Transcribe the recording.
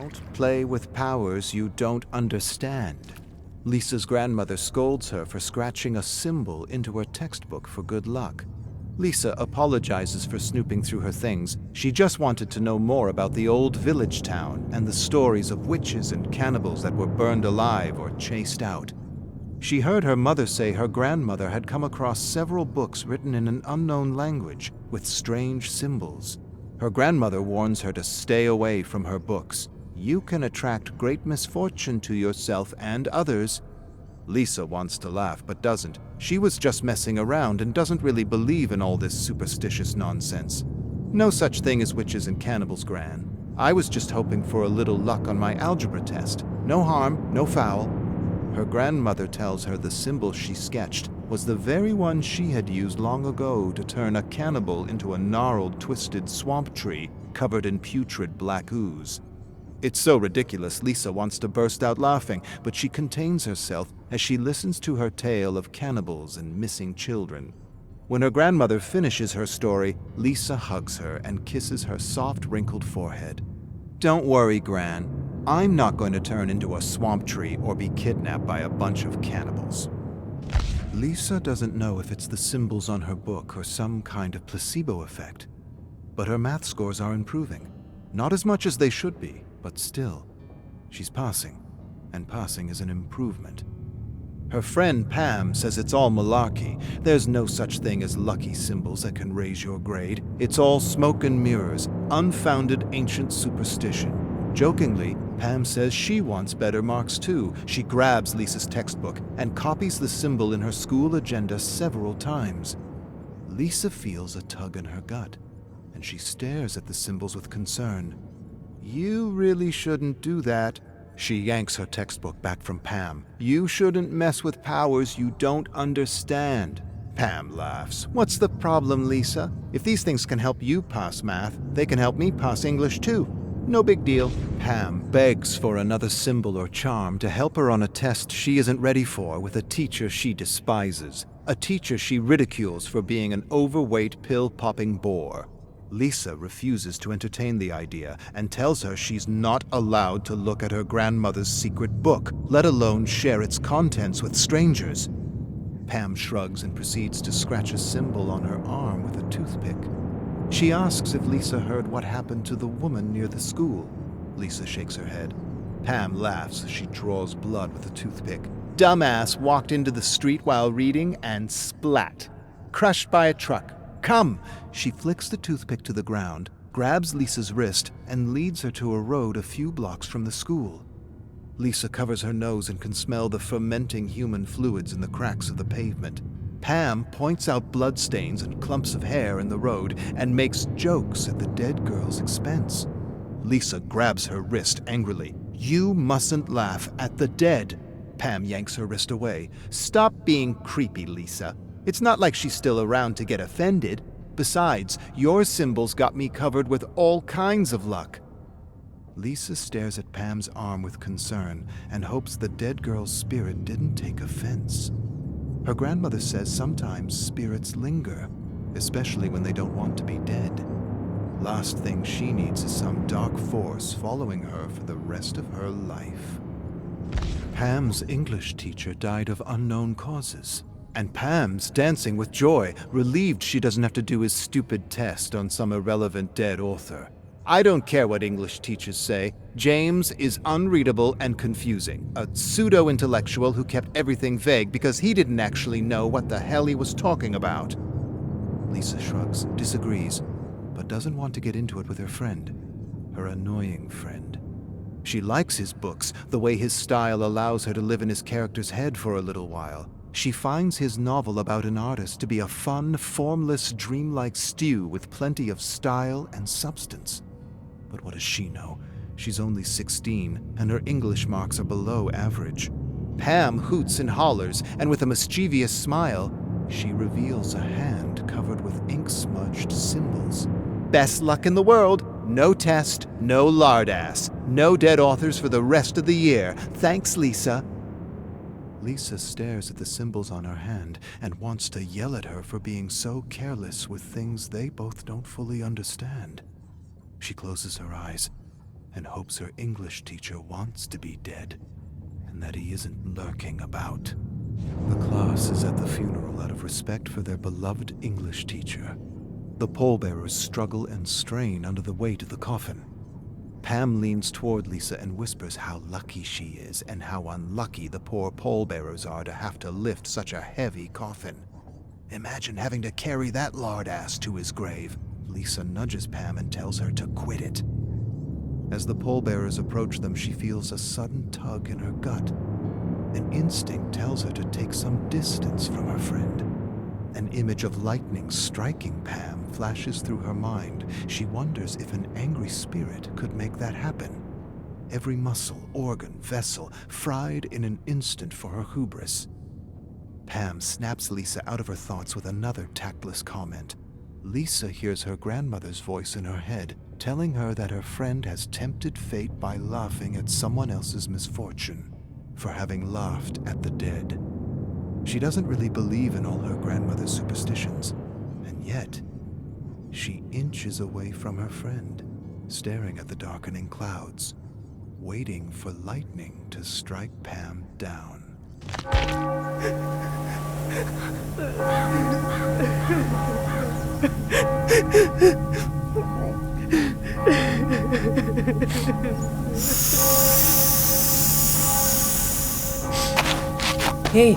Don't play with powers you don't understand. Lisa's grandmother scolds her for scratching a symbol into her textbook for good luck. Lisa apologizes for snooping through her things. She just wanted to know more about the old village town and the stories of witches and cannibals that were burned alive or chased out. She heard her mother say her grandmother had come across several books written in an unknown language with strange symbols. Her grandmother warns her to stay away from her books. You can attract great misfortune to yourself and others. Lisa wants to laugh but doesn't. She was just messing around and doesn't really believe in all this superstitious nonsense. No such thing as witches and cannibals, Gran. I was just hoping for a little luck on my algebra test. No harm, no foul. Her grandmother tells her the symbol she sketched was the very one she had used long ago to turn a cannibal into a gnarled, twisted swamp tree covered in putrid black ooze. It's so ridiculous, Lisa wants to burst out laughing, but she contains herself as she listens to her tale of cannibals and missing children. When her grandmother finishes her story, Lisa hugs her and kisses her soft, wrinkled forehead. Don't worry, Gran. I'm not going to turn into a swamp tree or be kidnapped by a bunch of cannibals. Lisa doesn't know if it's the symbols on her book or some kind of placebo effect, but her math scores are improving. Not as much as they should be, but still, she's passing, and passing is an improvement. Her friend Pam says it's all malarkey. There's no such thing as lucky symbols that can raise your grade. It's all smoke and mirrors, unfounded ancient superstition. Jokingly, Pam says she wants better marks too. She grabs Lisa's textbook and copies the symbol in her school agenda several times. Lisa feels a tug in her gut, and she stares at the symbols with concern. You really shouldn't do that. She yanks her textbook back from Pam. You shouldn't mess with powers you don't understand. Pam laughs. What's the problem, Lisa? If these things can help you pass math, they can help me pass English too. No big deal. Pam begs for another symbol or charm to help her on a test she isn't ready for with a teacher she despises. A teacher she ridicules for being an overweight, pill-popping bore. Lisa refuses to entertain the idea and tells her she's not allowed to look at her grandmother's secret book, let alone share its contents with strangers. Pam shrugs and proceeds to scratch a symbol on her arm with a toothpick. She asks if Lisa heard what happened to the woman near the school. Lisa shakes her head. Pam laughs as she draws blood with a toothpick. Dumbass walked into the street while reading and splat. Crushed by a truck. Come! She flicks the toothpick to the ground, grabs Lisa's wrist, and leads her to a road a few blocks from the school. Lisa covers her nose and can smell the fermenting human fluids in the cracks of the pavement. Pam points out bloodstains and clumps of hair in the road and makes jokes at the dead girl's expense. Lisa grabs her wrist angrily. You mustn't laugh at the dead. Pam yanks her wrist away. Stop being creepy, Lisa. It's not like she's still around to get offended. Besides, your symbols got me covered with all kinds of luck. Lisa stares at Pam's arm with concern and hopes the dead girl's spirit didn't take offense. Her grandmother says sometimes spirits linger, especially when they don't want to be dead. Last thing she needs is some dark force following her for the rest of her life. Pam's English teacher died of unknown causes. And Pam's dancing with joy, relieved she doesn't have to do his stupid test on some irrelevant dead author. I don't care what English teachers say. James is unreadable and confusing. A pseudo-intellectual who kept everything vague because he didn't actually know what the hell he was talking about. Lisa shrugs, disagrees, but doesn't want to get into it with her friend, her annoying friend. She likes his books, the way his style allows her to live in his character's head for a little while. She finds his novel about an artist to be a fun, formless, dreamlike stew with plenty of style and substance. But what does she know? She's only 16, and her English marks are below average. Pam hoots and hollers, and with a mischievous smile, she reveals a hand covered with ink-smudged symbols. Best luck in the world. No test, no lardass, no dead authors for the rest of the year. Thanks, Lisa. Lisa stares at the symbols on her hand and wants to yell at her for being so careless with things they both don't fully understand. She closes her eyes. and hopes her English teacher wants to be dead and that he isn't lurking about. The class is at the funeral out of respect for their beloved English teacher. The pallbearers struggle and strain under the weight of the coffin. Pam leans toward Lisa and whispers how lucky she is and how unlucky the poor pallbearers are to have to lift such a heavy coffin. Imagine having to carry that lard ass to his grave. Lisa nudges Pam and tells her to quit it. As the pallbearers approach them, she feels a sudden tug in her gut. An instinct tells her to take some distance from her friend. An image of lightning striking Pam flashes through her mind. She wonders if an angry spirit could make that happen. Every muscle, organ, vessel, fried in an instant for her hubris. Pam snaps Lisa out of her thoughts with another tactless comment. Lisa hears her grandmother's voice in her head, telling her that her friend has tempted fate by laughing at someone else's misfortune, for having laughed at the dead. She doesn't really believe in all her grandmother's superstitions, and yet she inches away from her friend, staring at the darkening clouds, waiting for lightning to strike Pam down. Hey!